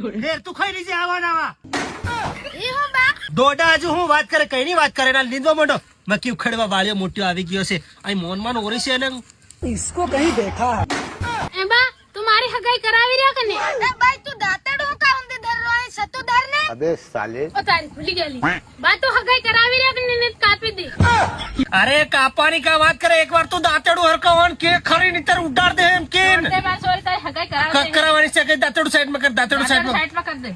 લે તું ખાઈ લીજે આવા એ હું બા દોડા હજુ હું વાત કરે કઈ ની વાત કરે ના લીધવા માંડો મકી ઉખડવા વાળ્યો મોટો આવી ગયો છે અહીં મોનમાં ઓરી છે ને इसको कहीं देखा है એ બા તું મારી હગાઈ કરાવી રહ્યા કે ને એ ભાઈ તું દાતડું હું કામ દે ધર રહો સતુ ધર ને अबे साले ઓ તારી ભૂલી ગયેલી બા તું હગાઈ કરાવી રહ્યા કે ને કાપી દે અરે કાપાની કા વાત કરે એકવાર તું દાંતડું હરકાવન કે ખરી નીતર ઉડાડ દે એમ કે તે બા સોરી તારી હગાઈ કરાવી દે કરાવવાની છે કે દાંતડું સાઈડ માં કર દાંતડું સાઈડ માં સાઈડ માં કર દે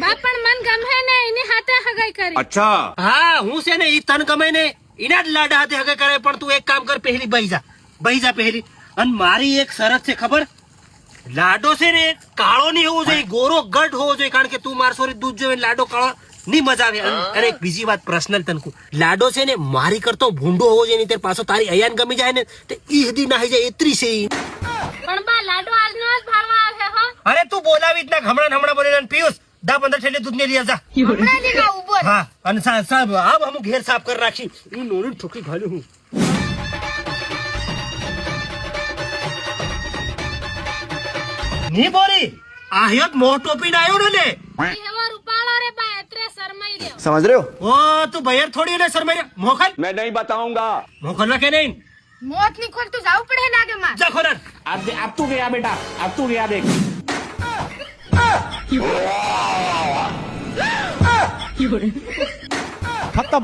બા પણ મન ગમે ને એની હાથે હગાઈ કરી अच्छा હા હું છે ને ઈ તન ગમે ને ઇના જ લાડા હાથે હગે કરે પણ તું એક કામ કર પહેલી બહી જા પહેલી અને મારી એક શરત છે ખબર લાડો છે ને કાળો નહીં હોવો જોઈએ ગોરો ગઢ હોવો જોઈએ કારણ કે તું માર સોરી દૂધ જોઈને લાડો કાળો નહીં મજા આવે અને એક બીજી વાત પર્સનલ તનકુ લાડો છે ને મારી કરતો ભૂંડો હોવો જોઈએ નહીં પાછો તારી અયાન ગમી જાય ને તે ઈ હદી નાહી જાય એતરી છે ઈ પણ બા લાડો આજનો જ ભાળવા આવે હો અરે તું બોલાવી જ ના હમણાં બોલે પિયુષ 10-15 ઠેલે દૂધ ને લઈ જા હમણાં જ કા ઉભો રહે. હા અને સાહેબ આબ હમ ઘેર સાફ કરી રાખી ઈ નોની ઠોકી ઘાલ્યું હું ની બોરી આ હેત મોટો પીન આવ્યો ને લે એવો રૂપાળો રે બા એત્રે શરમાઈ રહ્યો समझ रहे हो ઓ તું બહેર થોડી ને શરમાઈ મોખલ मैं नहीं बताऊंगा મોખલ કે નહીં મોત ની ખોલ તું જાવ પડે લાગે માં જા ખોરા अब तू गया बेटा अब तू गया देख खत्म